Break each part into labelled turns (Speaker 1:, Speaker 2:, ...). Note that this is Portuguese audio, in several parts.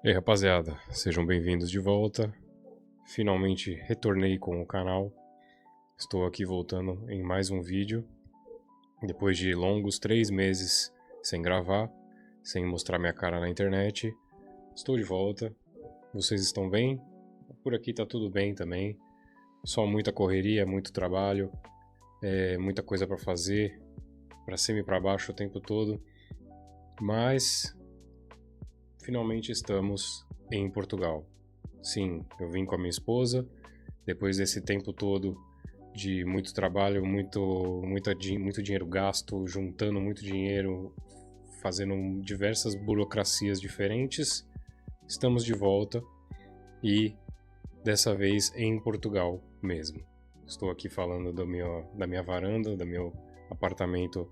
Speaker 1: E aí, rapaziada, sejam bem-vindos de volta. Finalmente retornei com o canal. Estou aqui voltando em mais um vídeo. Depois de longos 3 meses sem gravar, sem mostrar minha cara na internet, estou de volta. Vocês estão bem? Por aqui tá tudo bem também. Só muita correria, muito trabalho, muita coisa para fazer, para cima e para baixo o tempo todo. Mas finalmente estamos em Portugal. Sim, eu vim com a minha esposa, depois desse tempo todo de muito trabalho, muito dinheiro gasto, juntando muito dinheiro, fazendo diversas burocracias diferentes. Estamos de volta e dessa vez em Portugal mesmo. Estou aqui falando da minha varanda, do meu apartamento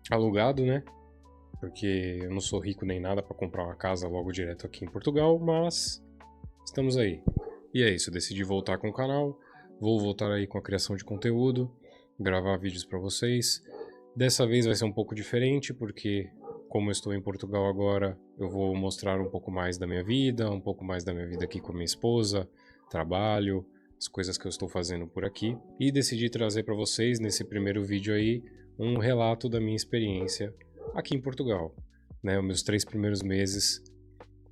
Speaker 1: alugado, né? Porque eu não sou rico nem nada para comprar uma casa logo direto aqui em Portugal, mas estamos aí. E é isso, eu decidi voltar com o canal, vou voltar aí com a criação de conteúdo, gravar vídeos para vocês. Dessa vez vai ser um pouco diferente, porque como eu estou em Portugal agora, eu vou mostrar um pouco mais da minha vida, um pouco mais da minha vida aqui com a minha esposa, trabalho, as coisas que eu estou fazendo por aqui. E decidi trazer para vocês, nesse primeiro vídeo aí, um relato da minha experiência aqui em Portugal, né? Os meus 3 primeiros meses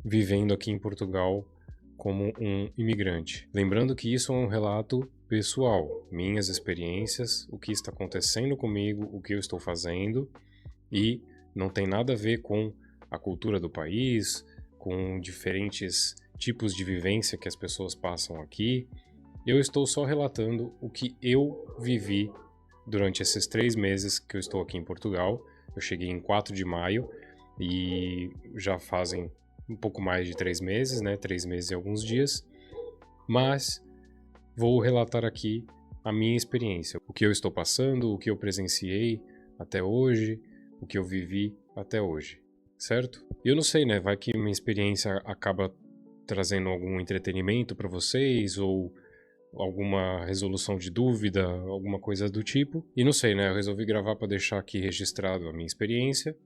Speaker 1: vivendo aqui em Portugal como um imigrante. Lembrando que isso é um relato pessoal, minhas experiências, o que está acontecendo comigo, o que eu estou fazendo, e não tem nada a ver com a cultura do país, com diferentes tipos de vivência que as pessoas passam aqui. Eu estou só relatando o que eu vivi durante esses 3 meses que eu estou aqui em Portugal. Eu cheguei em 4 de maio e já fazem um pouco mais de 3 meses, né? 3 meses e alguns dias. Mas vou relatar aqui a minha experiência, o que eu estou passando, o que eu presenciei até hoje, o que eu vivi até hoje, certo? E eu não sei, né? Vai que minha experiência acaba trazendo algum entretenimento para vocês ou alguma resolução de dúvida, alguma coisa do tipo. E não sei, né? Eu resolvi gravar para deixar aqui registrado a minha experiência,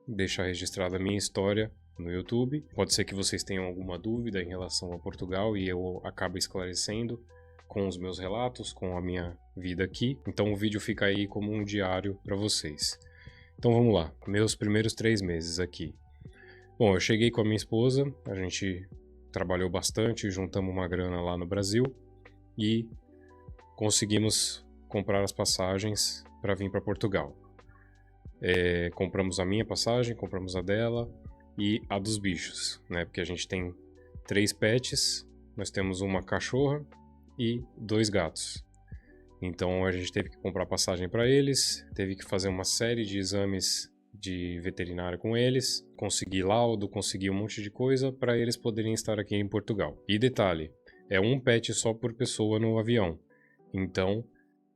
Speaker 1: deixar registrada a minha história no YouTube. Pode ser que vocês tenham alguma dúvida em relação a Portugal e eu acabe esclarecendo com os meus relatos, com a minha vida aqui. Então o vídeo fica aí como um diário para vocês. Então vamos lá, meus primeiros 3 meses aqui. Bom, eu cheguei com a minha esposa, a gente trabalhou bastante, juntamos uma grana lá no Brasil e conseguimos comprar as passagens para vir para Portugal. Compramos a minha passagem, compramos a dela e a dos bichos, né? Porque a gente tem 3 pets, nós temos uma cachorra e 2 gatos. Então a gente teve que comprar passagem para eles, teve que fazer uma série de exames de veterinário com eles, conseguir laudo, conseguir um monte de coisa para eles poderem estar aqui em Portugal. E detalhe, é um pet só por pessoa no avião. Então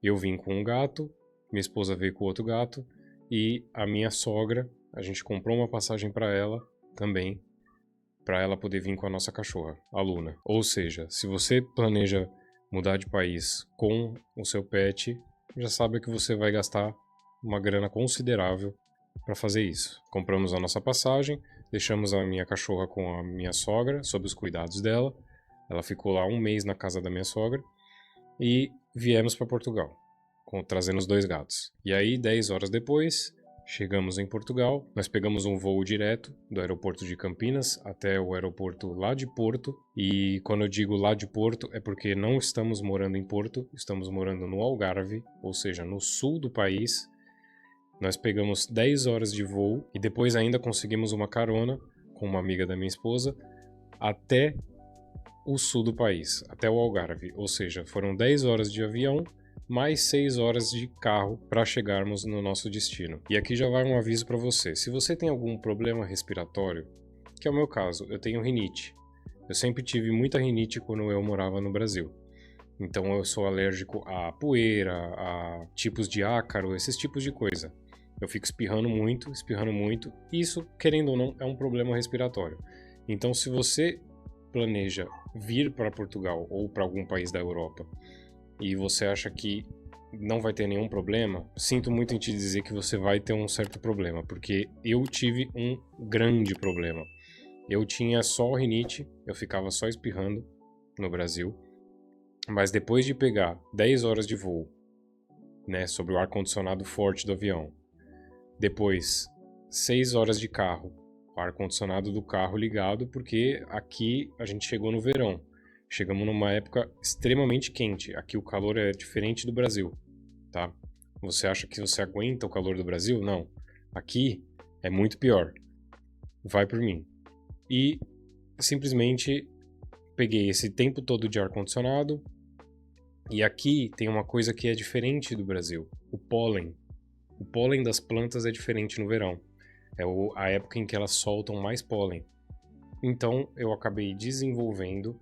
Speaker 1: eu vim com um gato, minha esposa veio com outro gato e a minha sogra, a gente comprou uma passagem para ela também, para ela poder vir com a nossa cachorra, a Luna. Ou seja, se você planeja mudar de país com o seu pet, já sabe que você vai gastar uma grana considerável para fazer isso. Compramos a nossa passagem, deixamos a minha cachorra com a minha sogra, sob os cuidados dela. Ela ficou lá 1 mês na casa da minha sogra e viemos para Portugal, trazendo os 2 gatos. E aí, 10 horas depois, chegamos em Portugal. Nós pegamos um voo direto do aeroporto de Campinas até o aeroporto lá de Porto. E quando eu digo lá de Porto, é porque não estamos morando em Porto, estamos morando no Algarve, ou seja, no sul do país. Nós pegamos 10 horas de voo e depois ainda conseguimos uma carona com uma amiga da minha esposa até o sul do país, até o Algarve. Ou seja, foram 10 horas de avião mais 6 horas de carro para chegarmos no nosso destino. E aqui já vai um aviso para você. Se você tem algum problema respiratório, que é o meu caso, eu tenho rinite. Eu sempre tive muita rinite quando eu morava no Brasil. Então eu sou alérgico a poeira, a tipos de ácaro, esses tipos de coisa. Eu fico espirrando muito. Isso, querendo ou não, é um problema respiratório. Então se você planeja vir para Portugal ou para algum país da Europa e você acha que não vai ter nenhum problema, sinto muito em te dizer que você vai ter um certo problema, porque eu tive um grande problema. Eu tinha só rinite, eu ficava só espirrando no Brasil, mas depois de pegar 10 horas de voo, né, sobre o ar-condicionado forte do avião, depois 6 horas de carro, o ar-condicionado do carro ligado, porque aqui a gente chegou no verão, chegamos numa época extremamente quente, aqui o calor é diferente do Brasil, tá? Você acha que você aguenta o calor do Brasil? Não, aqui é muito pior, vai por mim. E simplesmente peguei esse tempo todo de ar-condicionado. E aqui tem uma coisa que é diferente do Brasil: o pólen. O pólen das plantas é diferente no verão. É a época em que elas soltam mais pólen. Então eu acabei desenvolvendo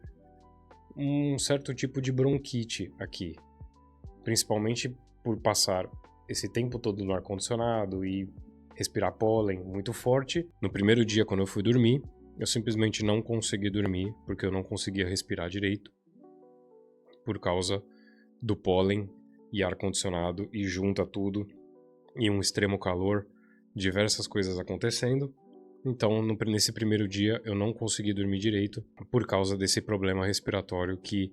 Speaker 1: um certo tipo de bronquite aqui. Principalmente por passar esse tempo todo no ar-condicionado e respirar pólen muito forte. No primeiro dia, quando eu fui dormir, eu simplesmente não consegui dormir porque eu não conseguia respirar direito por causa do pólen e ar-condicionado, e junta tudo e um extremo calor, diversas coisas acontecendo. Então, nesse primeiro dia, eu não consegui dormir direito por causa desse problema respiratório que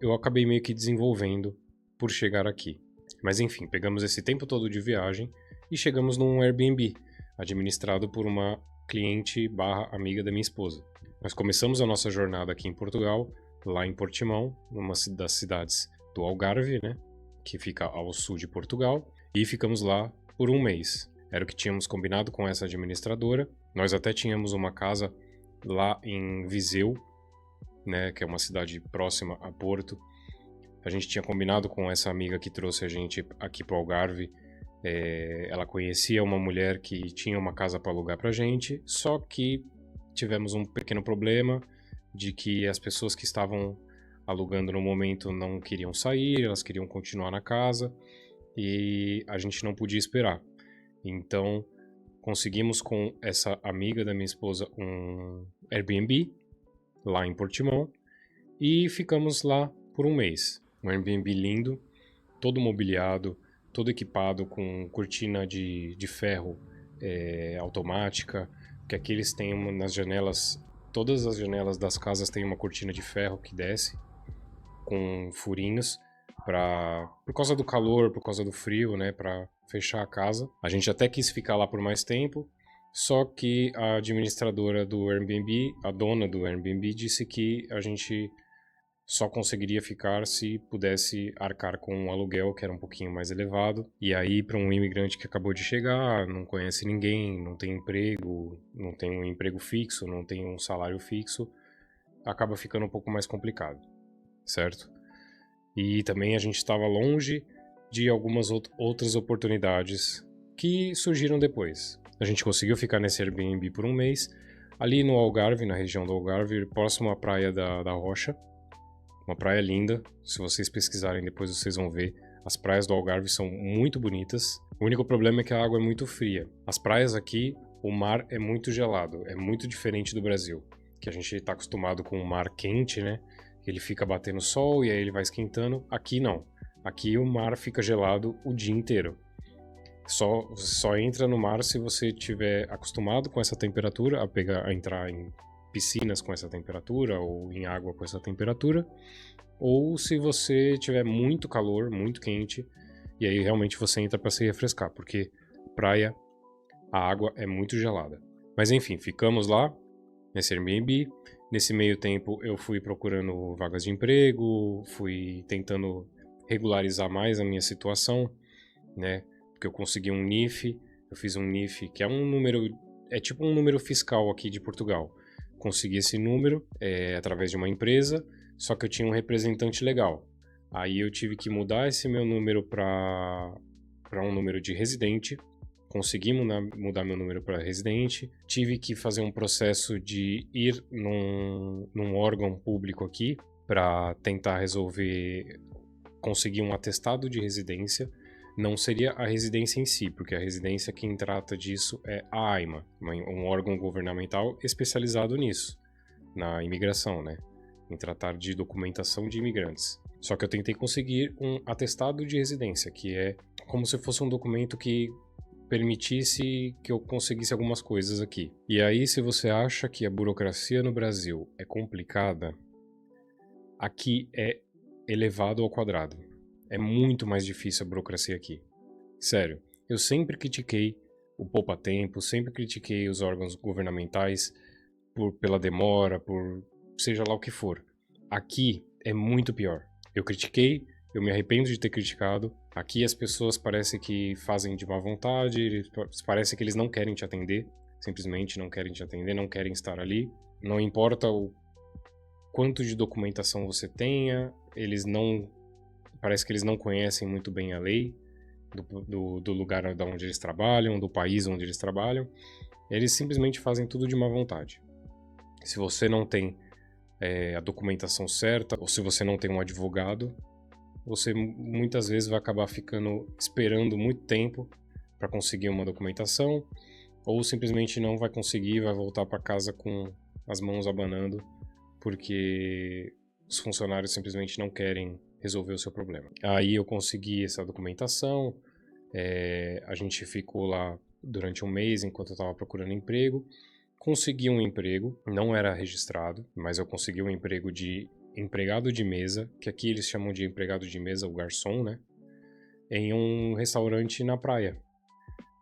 Speaker 1: eu acabei meio que desenvolvendo por chegar aqui. Mas enfim, pegamos esse tempo todo de viagem e chegamos num Airbnb, administrado por uma cliente / amiga da minha esposa. Nós começamos a nossa jornada aqui em Portugal, lá em Portimão, numa das cidades do Algarve, né, que fica ao sul de Portugal, e ficamos lá por um mês. Era o que tínhamos combinado com essa administradora. Nós até tínhamos uma casa lá em Viseu, né, que é uma cidade próxima a Porto. A gente tinha combinado com essa amiga que trouxe a gente aqui para o Algarve. Ela conhecia uma mulher que tinha uma casa para alugar para a gente, só que tivemos um pequeno problema de que as pessoas que estavam alugando no momento não queriam sair, elas queriam continuar na casa e a gente não podia esperar. Então, conseguimos com essa amiga da minha esposa um Airbnb lá em Portimão e ficamos lá por um mês. Um Airbnb lindo, todo mobiliado, todo equipado com cortina de ferro automática, que aqui eles têm nas janelas, todas as janelas das casas têm uma cortina de ferro que desce com furinhos por causa do calor, por causa do frio, né, para fechar a casa. A gente até quis ficar lá por mais tempo, só que a administradora do Airbnb, a dona do Airbnb, disse que a gente só conseguiria ficar se pudesse arcar com um aluguel que era um pouquinho mais elevado. E aí, para um imigrante que acabou de chegar, não conhece ninguém, não tem emprego, não tem um emprego fixo, não tem um salário fixo, acaba ficando um pouco mais complicado, certo? E também a gente estava longe de algumas outras oportunidades que surgiram depois. A gente conseguiu ficar nesse Airbnb por um mês, ali no Algarve, na região do Algarve, próximo à praia da Rocha. Uma praia linda, se vocês pesquisarem depois vocês vão ver. As praias do Algarve são muito bonitas. O único problema é que a água é muito fria. As praias aqui, o mar é muito gelado, é muito diferente do Brasil, que a gente está acostumado com o mar quente, né? Ele fica batendo sol e aí ele vai esquentando. Aqui não. Aqui o mar fica gelado o dia inteiro. Você só entra no mar se você estiver acostumado com essa temperatura, a entrar em piscinas com essa temperatura ou em água com essa temperatura, ou se você tiver muito calor, muito quente, e aí realmente você entra para se refrescar, porque praia, a água é muito gelada. Mas enfim, ficamos lá nesse Airbnb. Nesse meio tempo eu fui procurando vagas de emprego, fui tentando regularizar mais a minha situação, né? Porque eu consegui um NIF, eu fiz um NIF que é um número, é tipo um número fiscal aqui de Portugal. Consegui esse número através de uma empresa, só que eu tinha um representante legal. Aí eu tive que mudar esse meu número para um número de residente. Consegui mudar meu número para residente. Tive que fazer um processo de ir num órgão público aqui para tentar conseguir um atestado de residência. Não seria a residência em si, porque a residência quem trata disso é a AIMA, um órgão governamental especializado nisso, na imigração, né? Em tratar de documentação de imigrantes. Só que eu tentei conseguir um atestado de residência, que é como se fosse um documento que permitisse que eu conseguisse algumas coisas aqui. E aí, se você acha que a burocracia no Brasil é complicada, aqui é elevado ao quadrado. É muito mais difícil a burocracia aqui. Sério, eu sempre critiquei o poupa-tempo, sempre critiquei os órgãos governamentais pela demora, por seja lá o que for. Aqui é muito pior. Eu critiquei, eu me arrependo de ter criticado. Aqui as pessoas parecem que fazem de má vontade, parece que eles não querem te atender, simplesmente não querem te atender, não querem estar ali. Não importa o quanto de documentação você tenha, parece que eles não conhecem muito bem a lei do lugar onde eles trabalham, do país onde eles trabalham. Eles simplesmente fazem tudo de má vontade. Se você não tem a documentação certa, ou se você não tem um advogado, você muitas vezes vai acabar esperando muito tempo para conseguir uma documentação, ou simplesmente não vai conseguir, vai voltar para casa com as mãos abanando, porque os funcionários simplesmente não querem resolver o seu problema. Aí eu consegui essa documentação, a gente ficou lá durante um mês enquanto eu estava procurando emprego, consegui um emprego, não era registrado, mas eu consegui um emprego de empregado de mesa, que aqui eles chamam de empregado de mesa, o garçom, né? Em um restaurante na praia.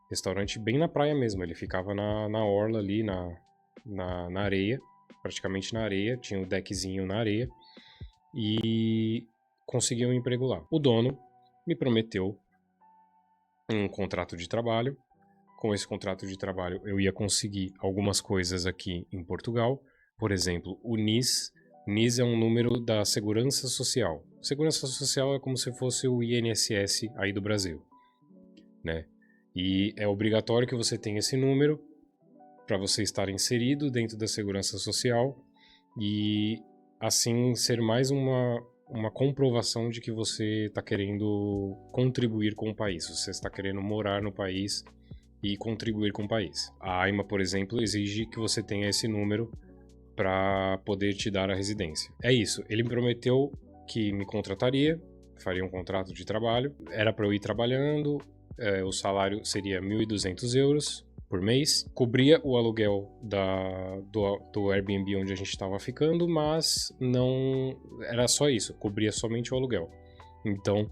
Speaker 1: Restaurante bem na praia mesmo, ele ficava na orla ali, na areia, praticamente na areia, tinha um deckzinho na areia, e consegui um emprego lá. O dono me prometeu um contrato de trabalho. Com esse contrato de trabalho eu ia conseguir algumas coisas aqui em Portugal, por exemplo, o NIS. NIS é um número da Segurança Social. Segurança Social é como se fosse o INSS aí do Brasil, né? E é obrigatório que você tenha esse número para você estar inserido dentro da Segurança Social e assim ser mais uma comprovação de que você está querendo contribuir com o país, você está querendo morar no país e contribuir com o país. A AIMA, por exemplo, exige que você tenha esse número para poder te dar a residência. É isso, ele me prometeu que me contrataria, faria um contrato de trabalho, era para eu ir trabalhando, o salário seria 1.200 euros por mês, cobria o aluguel do Airbnb onde a gente estava ficando, mas não era só isso, cobria somente o aluguel. Então,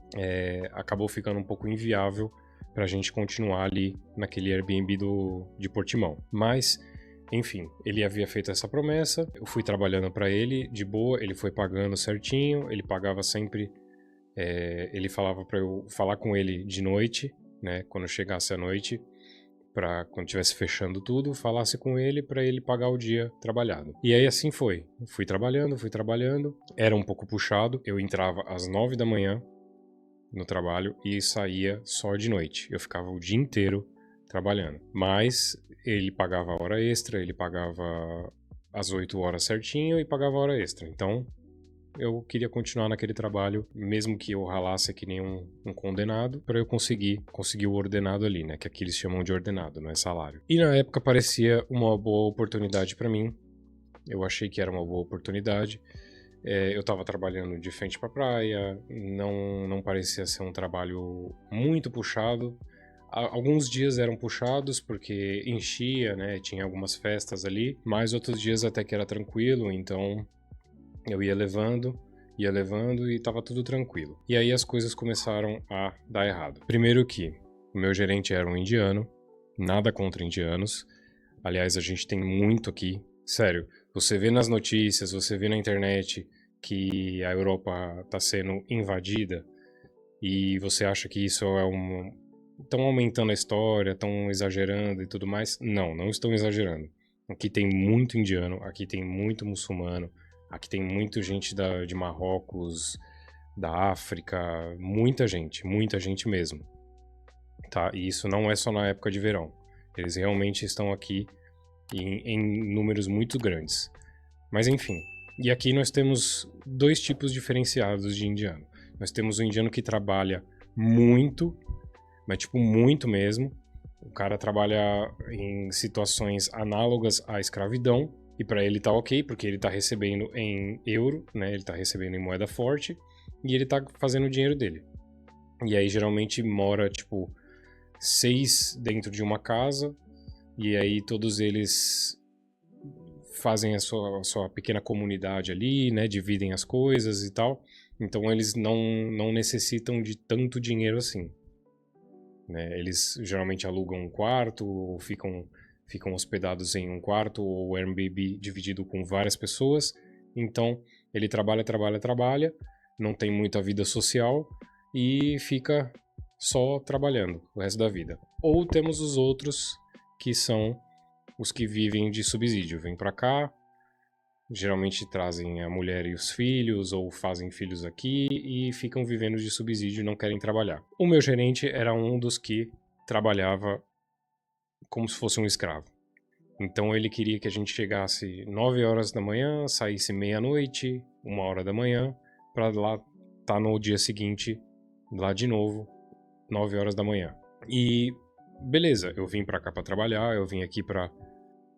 Speaker 1: acabou ficando um pouco inviável para a gente continuar ali naquele Airbnb de Portimão. Mas, enfim, ele havia feito essa promessa, eu fui trabalhando para ele de boa, ele foi pagando certinho, ele pagava sempre, ele falava para eu falar com ele de noite, né, quando chegasse a noite, para quando estivesse fechando tudo, falasse com ele para ele pagar o dia trabalhado. E aí assim foi, fui trabalhando, era um pouco puxado, eu entrava às 9 da manhã no trabalho e saía só de noite. Eu ficava o dia inteiro trabalhando. Mas ele pagava a hora extra, ele pagava as 8 horas certinho e pagava a hora extra. Então, eu queria continuar naquele trabalho, mesmo que eu ralasse que nem um condenado, para eu conseguir o ordenado ali, né? Que aqui eles chamam de ordenado, não é salário. E na época parecia uma boa oportunidade para mim. Eu achei que era uma boa oportunidade. Eu estava trabalhando de frente para a praia, não parecia ser um trabalho muito puxado. Alguns dias eram puxados porque enchia, né? Tinha algumas festas ali, mas outros dias até que era tranquilo, então eu ia levando e estava tudo tranquilo. E aí as coisas começaram a dar errado. Primeiro que o meu gerente era um indiano, nada contra indianos. Aliás, a gente tem muito aqui. Sério, você vê nas notícias, você vê na internet que a Europa está sendo invadida e você acha que isso é estão aumentando a história, estão exagerando e tudo mais. Não estão exagerando. Aqui tem muito indiano, aqui tem muito muçulmano, aqui tem muita gente de Marrocos, da África, muita gente mesmo. Tá? E isso não é só na época de verão. Eles realmente estão aqui em números muito grandes. Mas enfim, e aqui nós temos dois tipos diferenciados de indiano. Nós temos o indiano que trabalha muito, mas tipo muito mesmo. O cara trabalha em situações análogas à escravidão, e para ele tá ok, porque ele tá recebendo em euro, né? Ele tá recebendo em moeda forte, e ele tá fazendo o dinheiro dele. E aí geralmente mora, tipo, 6 dentro de uma casa, e aí todos eles fazem a sua pequena comunidade ali, né, dividem as coisas e tal, então eles não necessitam de tanto dinheiro assim, né? Eles geralmente alugam um quarto, ou ficam hospedados em um quarto, ou Airbnb dividido com várias pessoas, então ele trabalha, não tem muita vida social, e fica só trabalhando o resto da vida. Ou temos os outros, que são os que vivem de subsídio, vêm para cá, geralmente trazem a mulher e os filhos, ou fazem filhos aqui, e ficam vivendo de subsídio e não querem trabalhar. O meu gerente era um dos que trabalhava como se fosse um escravo. Então ele queria que a gente chegasse 9 horas da manhã, saísse meia-noite, 1 hora da manhã, para lá estar no dia seguinte, lá de novo, 9 horas da manhã. E beleza, eu vim para cá para trabalhar, eu vim aqui para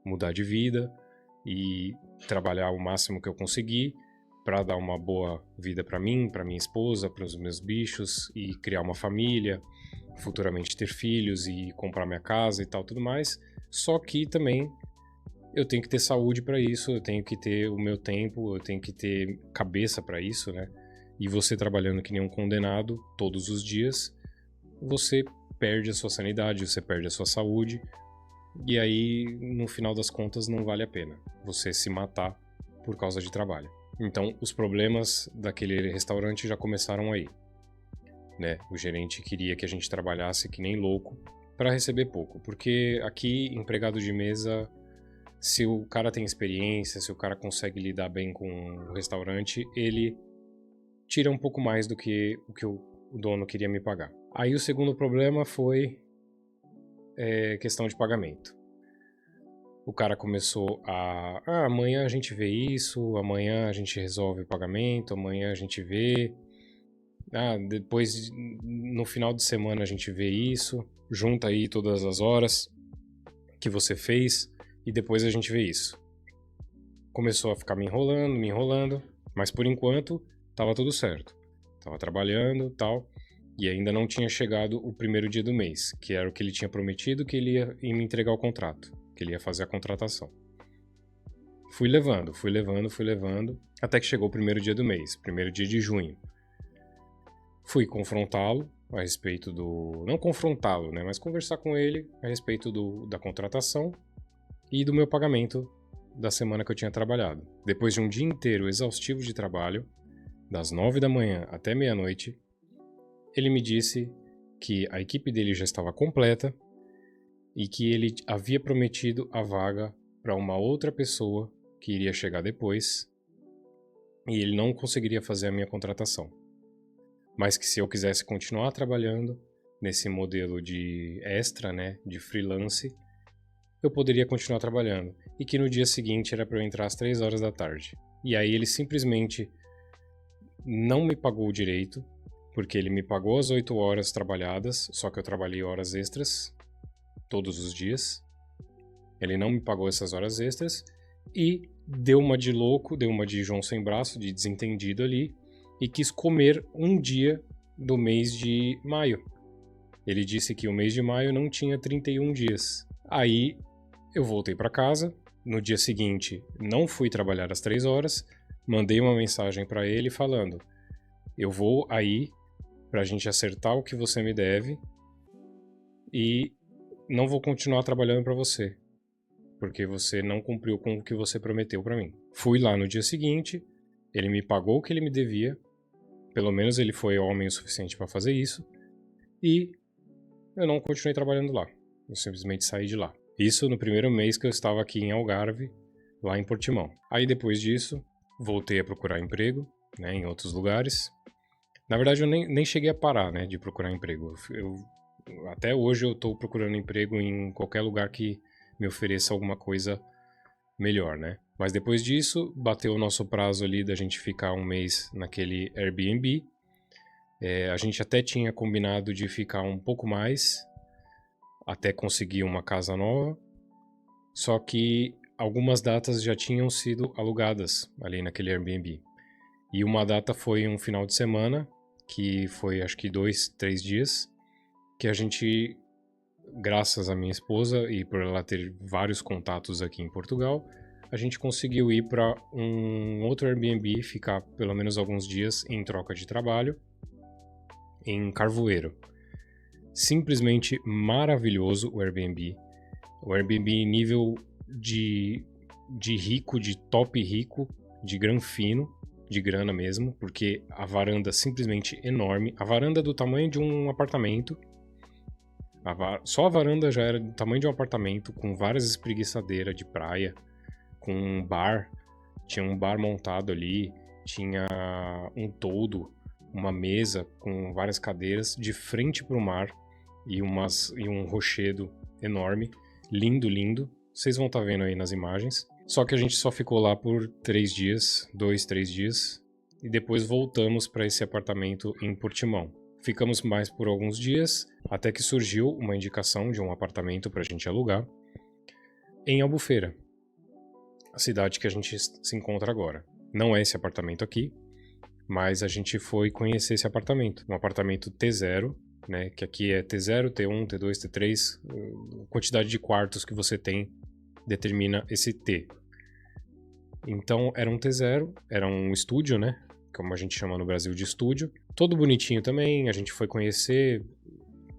Speaker 1: mudar de vida e trabalhar o máximo que eu conseguir para dar uma boa vida para mim, para minha esposa, para os meus bichos e criar uma família, futuramente ter filhos e comprar minha casa e tal, tudo mais. Só que também eu tenho que ter saúde para isso, eu tenho que ter o meu tempo, eu tenho que ter cabeça para isso, né? E você trabalhando que nem um condenado todos os dias, você perde a sua sanidade, você perde a sua saúde, e aí, no final das contas, não vale a pena você se matar por causa de trabalho. Então, os problemas daquele restaurante já começaram aí, né? O gerente queria que a gente trabalhasse que nem louco para receber pouco, porque aqui, empregado de mesa, se o cara tem experiência, se o cara consegue lidar bem com o restaurante, ele tira um pouco mais do que o dono queria me pagar. Aí o segundo problema foi questão de pagamento. O cara começou amanhã a gente vê isso, amanhã a gente resolve o pagamento, amanhã a gente vê, depois no final de semana a gente vê isso, junta aí todas as horas que você fez e depois a gente vê isso. Começou a ficar me enrolando, mas por enquanto tava tudo certo. Tava trabalhando e tal, e ainda não tinha chegado o primeiro dia do mês, que era o que ele tinha prometido, que ele ia me entregar o contrato, que ele ia fazer a contratação. Fui levando, até que chegou o primeiro dia do mês, primeiro dia de junho. Fui confrontá-lo a respeito do... Não confrontá-lo, né, mas conversar com ele a respeito da contratação e do meu pagamento da semana que eu tinha trabalhado. Depois de um dia inteiro exaustivo de trabalho, das 9 da manhã até meia-noite, ele me disse que a equipe dele já estava completa e que ele havia prometido a vaga para uma outra pessoa que iria chegar depois e ele não conseguiria fazer a minha contratação. Mas que se eu quisesse continuar trabalhando nesse modelo de extra, né, de freelance, eu poderia continuar trabalhando e que no dia seguinte era para eu entrar às 3 horas da tarde. E aí ele simplesmente não me pagou direito, porque ele me pagou as 8 horas trabalhadas, só que eu trabalhei horas extras todos os dias. Ele não me pagou essas horas extras e deu uma de louco, deu uma de João sem braço, de desentendido ali, e quis comer um dia do mês de maio. Ele disse que o mês de maio não tinha 31 dias. Aí eu voltei para casa, no dia seguinte não fui trabalhar às 3 horas, mandei uma mensagem para ele falando: eu vou aí pra gente acertar o que você me deve e não vou continuar trabalhando para você, porque você não cumpriu com o que você prometeu para mim. Fui lá no dia seguinte, ele me pagou o que ele me devia, pelo menos ele foi homem o suficiente para fazer isso, e eu não continuei trabalhando lá. Eu simplesmente saí de lá. Isso no primeiro mês que eu estava aqui em Algarve, lá em Portimão. Aí depois disso, voltei a procurar emprego, né, em outros lugares. Na verdade, eu nem cheguei a parar, né, de procurar emprego. Até hoje eu estou procurando emprego em qualquer lugar que me ofereça alguma coisa melhor, né? Mas depois disso, bateu o nosso prazo ali da gente ficar um mês naquele Airbnb. A gente até tinha combinado de ficar um pouco mais, até conseguir uma casa nova. Só que algumas datas já tinham sido alugadas ali naquele Airbnb. E uma data foi um final de semana, que foi acho que 2, 3 dias, que a gente graças à minha esposa e por ela ter vários contatos aqui em Portugal, a gente conseguiu ir para um outro Airbnb, ficar pelo menos alguns dias em troca de trabalho, em Carvoeiro. Simplesmente maravilhoso o Airbnb. O Airbnb nível de rico, de top rico, de granfino, de grana mesmo, porque a varanda simplesmente enorme. A varanda é do tamanho de um apartamento. Só a varanda já era do tamanho de um apartamento, com várias espreguiçadeiras de praia, com um bar. Tinha um bar montado ali, tinha um toldo, uma mesa com várias cadeiras de frente para o mar e um rochedo enorme. Lindo, lindo. Vocês vão estar vendo aí nas imagens. Só que a gente só ficou lá por 3 dias, 2, 3 dias, e depois voltamos para esse apartamento em Portimão. Ficamos mais por alguns dias, até que surgiu uma indicação de um apartamento para a gente alugar em Albufeira, a cidade que a gente se encontra agora. Não é esse apartamento aqui, mas a gente foi conhecer esse apartamento. Um apartamento T0, né, que aqui é T0, T1, T2, T3, a quantidade de quartos que você tem determina esse T. Então era um T0, era um estúdio, né, como a gente chama no Brasil de estúdio, todo bonitinho também, a gente foi conhecer,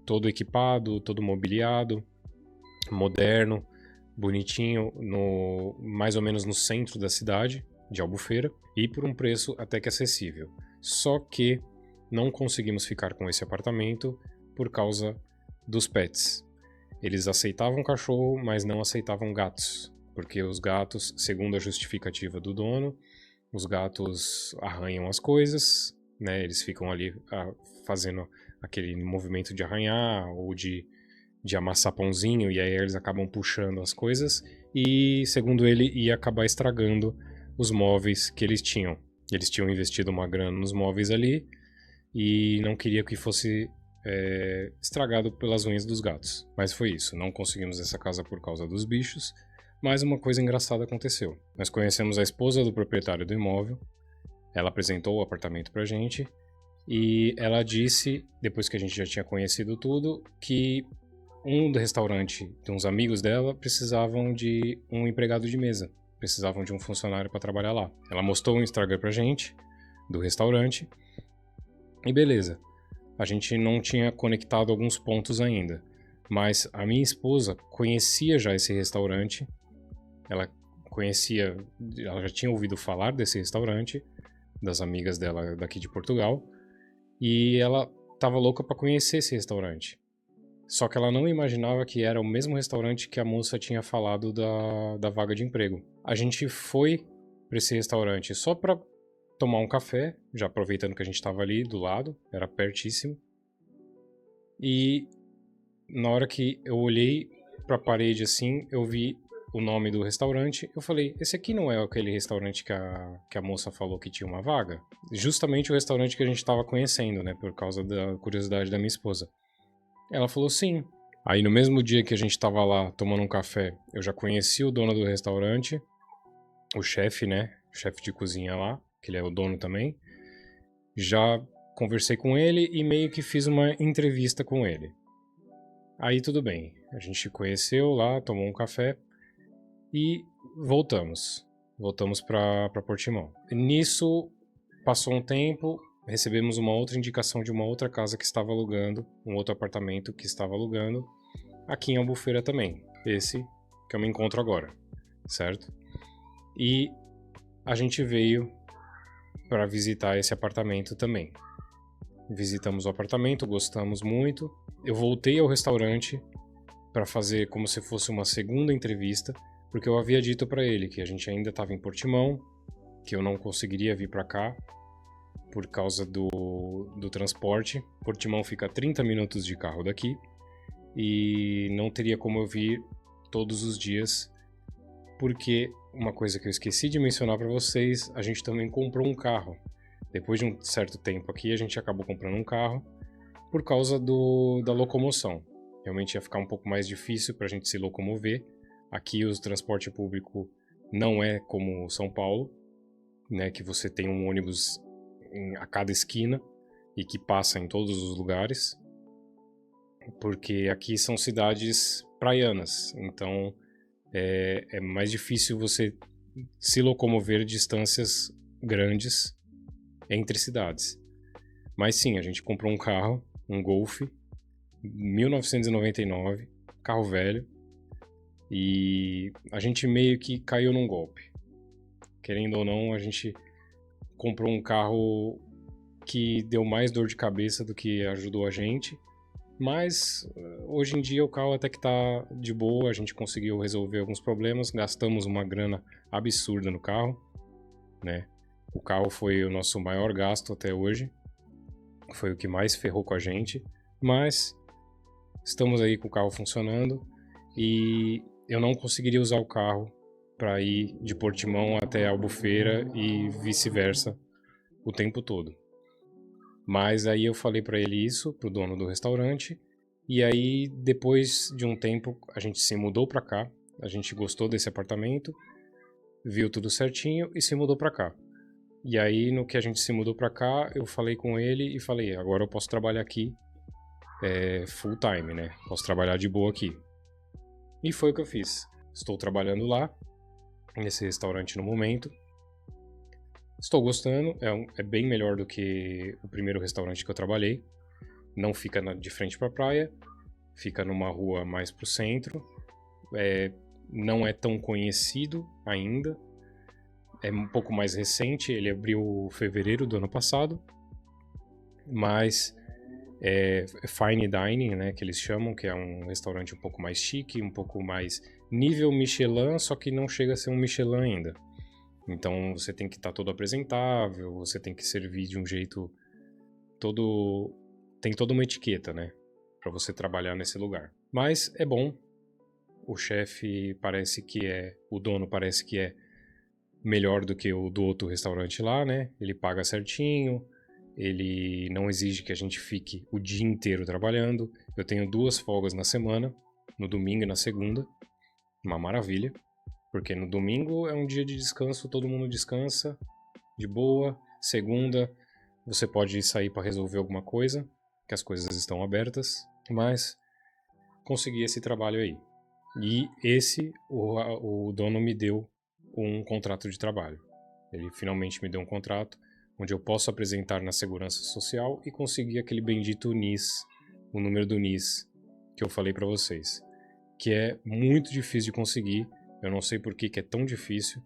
Speaker 1: todo equipado, todo mobiliado, moderno, bonitinho, mais ou menos no centro da cidade de Albufeira, e por um preço até que acessível. Só que não conseguimos ficar com esse apartamento por causa dos pets. Eles aceitavam cachorro, mas não aceitavam gatos, porque os gatos, segundo a justificativa do dono, os gatos arranham as coisas, né? Eles ficam ali fazendo aquele movimento de arranhar ou de amassar pãozinho, e aí eles acabam puxando as coisas, e segundo ele ia acabar estragando os móveis que eles tinham. Eles tinham investido uma grana nos móveis ali e não queria que fosse estragado pelas unhas dos gatos. Mas foi isso, não conseguimos essa casa por causa dos bichos, mas uma coisa engraçada aconteceu. Nós conhecemos a esposa do proprietário do imóvel, ela apresentou o apartamento pra gente, e ela disse, depois que a gente já tinha conhecido tudo, que um do restaurante de uns amigos dela precisavam de um empregado de mesa, precisavam de um funcionário para trabalhar lá. Ela mostrou um Instagram pra gente, do restaurante, e beleza. A gente não tinha conectado alguns pontos ainda, mas a minha esposa conhecia já esse restaurante, ela já tinha ouvido falar desse restaurante, das amigas dela daqui de Portugal, e ela tava louca para conhecer esse restaurante. Só que ela não imaginava que era o mesmo restaurante que a moça tinha falado da vaga de emprego. A gente foi para esse restaurante só para tomar um café, já aproveitando que a gente estava ali do lado, era pertíssimo. E na hora que eu olhei para a parede assim, eu vi o nome do restaurante, eu falei, esse aqui não é aquele restaurante que a moça falou que tinha uma vaga? Justamente o restaurante que a gente estava conhecendo, né, por causa da curiosidade da minha esposa. Ela falou sim. Aí no mesmo dia que a gente tava lá tomando um café, eu já conheci o dono do restaurante, o chefe, né? O chefe de cozinha lá, que ele é o dono também. Já conversei com ele e meio que fiz uma entrevista com ele. Aí tudo bem, a gente conheceu lá, tomou um café e voltamos. Voltamos pra Portimão. Nisso, passou um tempo, recebemos uma outra indicação de uma outra casa que estava alugando, um outro apartamento que estava alugando, aqui em Albufeira também, esse que eu me encontro agora, certo? E a gente veio para visitar esse apartamento também. Visitamos o apartamento, gostamos muito. Eu voltei ao restaurante para fazer como se fosse uma segunda entrevista, porque eu havia dito para ele que a gente ainda estava em Portimão, que eu não conseguiria vir para cá, por causa do transporte. Portimão fica a 30 minutos de carro daqui e não teria como eu vir todos os dias, porque uma coisa que eu esqueci de mencionar para vocês, a gente também comprou um carro. Depois de um certo tempo aqui, a gente acabou comprando um carro por causa da locomoção. Realmente ia ficar um pouco mais difícil para a gente se locomover. Aqui o transporte público não é como São Paulo, né, que você tem um ônibus a cada esquina e que passa em todos os lugares. porque aqui são cidades praianas, então é mais difícil você se locomover distâncias grandes entre cidades. Mas sim, a gente comprou um carro, um Golf, 1999, carro velho, e a gente meio que caiu num golpe. Querendo ou não, a gente comprou um carro que deu mais dor de cabeça do que ajudou a gente, mas hoje em dia o carro até que tá de boa, a gente conseguiu resolver alguns problemas, gastamos uma grana absurda no carro, né? O carro foi o nosso maior gasto até hoje, foi o que mais ferrou com a gente, mas estamos aí com o carro funcionando e eu não conseguiria usar o carro para ir de Portimão até Albufeira e vice-versa o tempo todo. Mas aí eu falei para ele isso, pro dono do restaurante, e aí depois de um tempo a gente se mudou para cá, a gente gostou desse apartamento, viu tudo certinho e se mudou para cá. E aí no que a gente se mudou para cá, eu falei com ele e falei, agora eu posso trabalhar aqui full time, né? Posso trabalhar de boa aqui. E foi o que eu fiz. Estou trabalhando lá, nesse restaurante no momento. Estou gostando, é bem melhor do que o primeiro restaurante que eu trabalhei. Não fica de frente para a praia, fica numa rua mais pro centro. Não é tão conhecido ainda, é um pouco mais recente, ele abriu em fevereiro do ano passado, mas é fine dining, né, que eles chamam, que é um restaurante um pouco mais chique, um pouco mais nível Michelin, só que não chega a ser um Michelin ainda. Então você tem que estar todo apresentável, você tem que servir de um jeito todo... Tem toda uma etiqueta, né, para você trabalhar nesse lugar. Mas é bom, o chefe parece que o dono parece que é melhor do que o do outro restaurante lá, né, ele paga certinho, ele não exige que a gente fique o dia inteiro trabalhando. Eu tenho 2 folgas na semana, no domingo e na segunda, uma maravilha. Porque no domingo é um dia de descanso, todo mundo descansa, de boa. Segunda, você pode sair para resolver alguma coisa, que as coisas estão abertas. Mas consegui esse trabalho aí. E o dono me deu um contrato de trabalho. Ele finalmente me deu um contrato onde eu posso apresentar na Segurança Social e conseguir aquele bendito NIS, o número do NIS que eu falei para vocês. Que é muito difícil de conseguir. Eu não sei por que é tão difícil,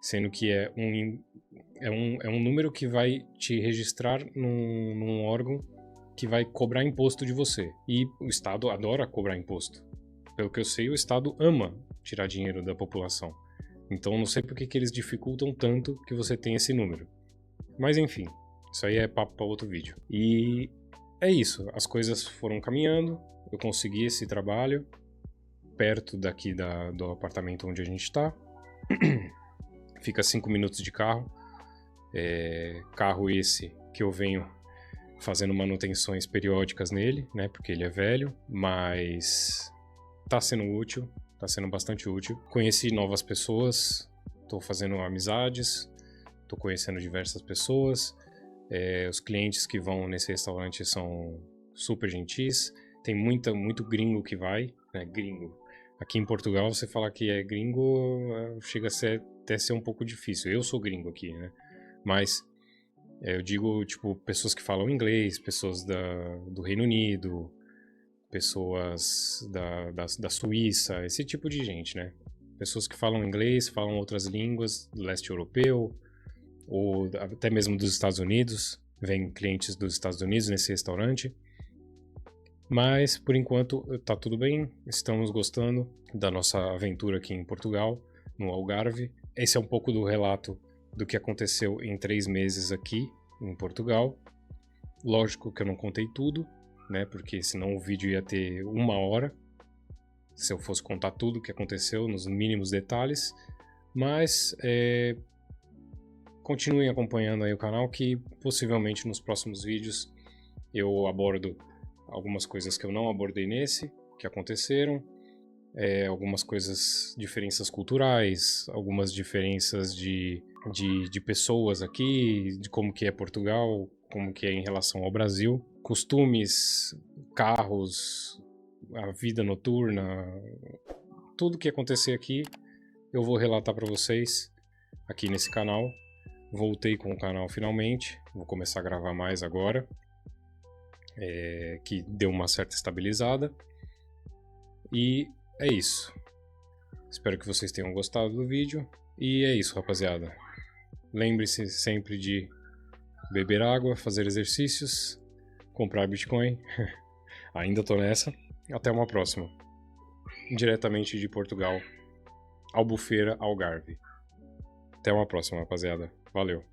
Speaker 1: sendo que é um número que vai te registrar num órgão que vai cobrar imposto de você. E o Estado adora cobrar imposto. Pelo que eu sei, o Estado ama tirar dinheiro da população. Então não sei por que eles dificultam tanto que você tenha esse número. Mas enfim, isso aí é papo para outro vídeo. E é isso, as coisas foram caminhando, eu consegui esse trabalho perto daqui do apartamento onde a gente está. Fica 5 minutos de carro. Carro esse que eu venho fazendo manutenções periódicas nele, né? Porque ele é velho, mas tá sendo útil, tá sendo bastante útil. Conheci novas pessoas, tô fazendo amizades, tô conhecendo diversas pessoas. Os clientes que vão nesse restaurante são super gentis. Tem muito gringo que vai, né? Gringo. Aqui em Portugal, você falar que é gringo chega até ser um pouco difícil. Eu sou gringo aqui, né? Mas eu digo, tipo, pessoas que falam inglês, pessoas do Reino Unido, pessoas da Suíça, esse tipo de gente, né? Pessoas que falam inglês, falam outras línguas do leste europeu, ou até mesmo dos Estados Unidos. Vêm clientes dos Estados Unidos nesse restaurante. Mas, por enquanto, tá tudo bem. Estamos gostando da nossa aventura aqui em Portugal, no Algarve. Esse é um pouco do relato do que aconteceu em 3 meses aqui em Portugal. Lógico que eu não contei tudo, né? Porque senão o vídeo ia ter 1 hora. Se eu fosse contar tudo o que aconteceu, nos mínimos detalhes. Mas, continuem acompanhando aí o canal, que possivelmente nos próximos vídeos eu abordo algumas coisas que eu não abordei nesse, que aconteceram, algumas coisas, diferenças culturais, algumas diferenças de pessoas aqui, de como que é Portugal, como que é em relação ao Brasil, costumes, carros, a vida noturna, tudo que acontecer aqui, eu vou relatar para vocês aqui nesse canal. Voltei com o canal finalmente, vou começar a gravar mais agora, que deu uma certa estabilizada. E é isso. Espero que vocês tenham gostado do vídeo. E é isso, rapaziada. Lembre-se sempre de beber água, fazer exercícios, comprar Bitcoin. Ainda tô nessa. Até uma próxima. Diretamente de Portugal, Albufeira, Algarve. Até uma próxima, rapaziada. Valeu.